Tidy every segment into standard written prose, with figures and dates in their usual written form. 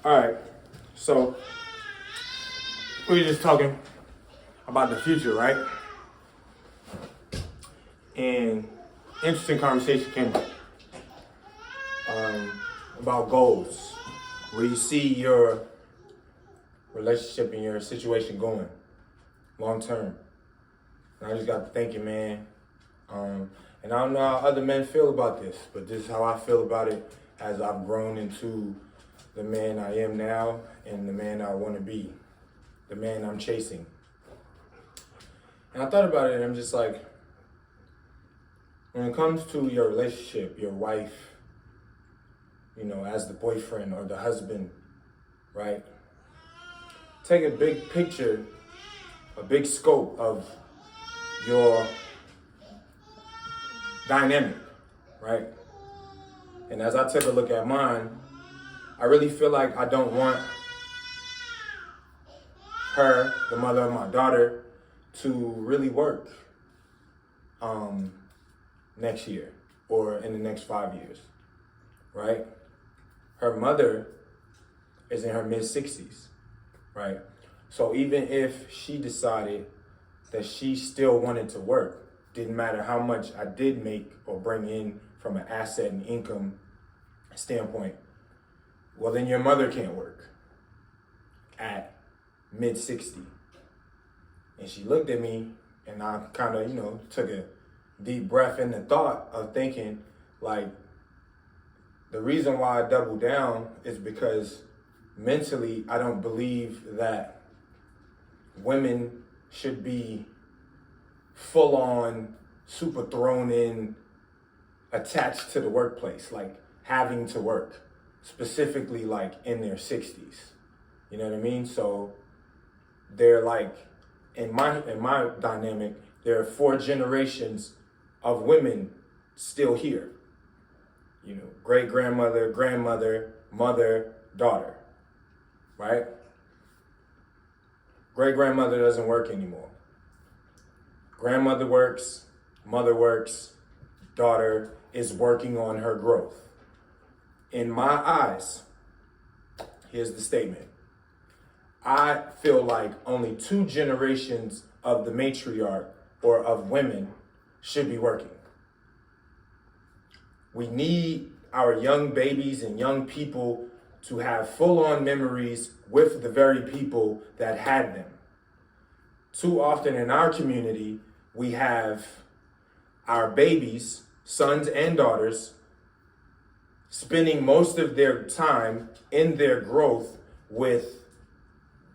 All right, so we were just talking about the future, right? And interesting conversation came up about goals, where you see your relationship and your situation going long term. And I just got to thinking, man, and I don't know how other men feel about this, but this is how I feel about it as I've grown into the man I am now and the man I want to be, the man I'm chasing. And I thought about it and I'm just like, when it comes to your relationship, your wife, you know, as the boyfriend or the husband, right? Take a big picture, a big scope of your dynamic, right? And as I took a look at mine, I really feel like I don't want her, the mother of my daughter, to really work next year or in the next 5 years, right? Her mother is in her mid-60s, right? So even if she decided that she still wanted to work, didn't matter how much I did make or bring in from an asset and income standpoint, well, then your mother can't work at mid-60. And she looked at me and I kind of, took a deep breath in the thought of thinking, like, the reason why I doubled down is because mentally, I don't believe that women should be full on, super thrown in, attached to the workplace, like having to work, specifically like in their 60s. You know what I mean? So they're like, in my dynamic, there are 4 generations of women still here. You know, great grandmother, grandmother, mother, daughter, right? Great grandmother doesn't work anymore. Grandmother works, mother works, daughter is working on her growth. In my eyes, here's the statement. I feel like only 2 generations of the matriarch or of women should be working. We need our young babies and young people to have full-on memories with the very people that had them. Too often in our community, we have our babies, sons and daughters, spending most of their time in their growth with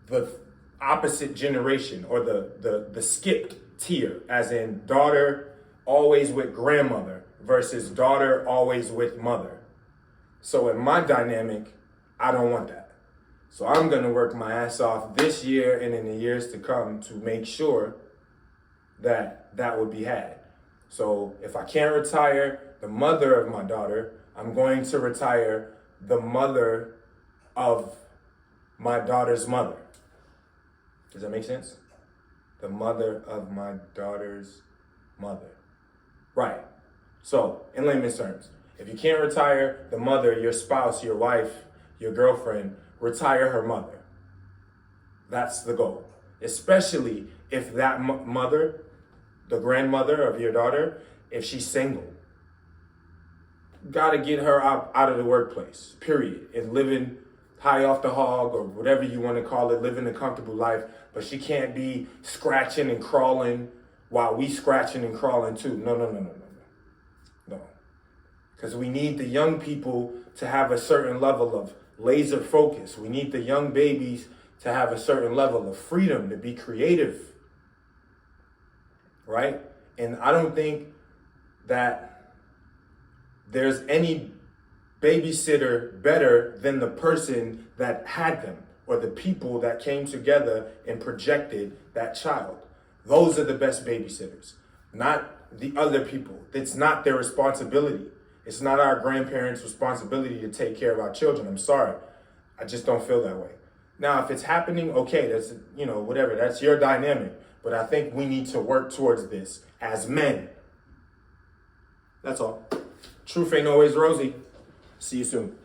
the opposite generation or the skipped tier, as in daughter always with grandmother versus daughter always with mother. So in my dynamic, I don't want that. So I'm gonna work my ass off this year and in the years to come to make sure that that would be had. So if I can't retire the mother of my daughter, I'm going to retire the mother of my daughter's mother. Does that make sense? The mother of my daughter's mother. Right. So, in layman's terms, if you can't retire the mother, your spouse, your wife, your girlfriend, retire her mother. That's the goal. Especially if that mother, the grandmother of your daughter, if she's single. Gotta get her out of the workplace, period. And living high off the hog or whatever you want to call it, living a comfortable life, but she can't be scratching and crawling while we scratching and crawling too. No. Because we need the young people to have a certain level of laser focus. We need the young babies to have a certain level of freedom to be creative, right? And I don't think that there's any babysitter better than the person that had them or the people that came together and projected that child. Those are the best babysitters, not the other people. It's not their responsibility. It's not our grandparents' responsibility to take care of our children. I'm sorry. I just don't feel that way. Now, if it's happening, okay, that's, whatever. That's your dynamic. But I think we need to work towards this as men. That's all. Truth ain't always rosy. See you soon.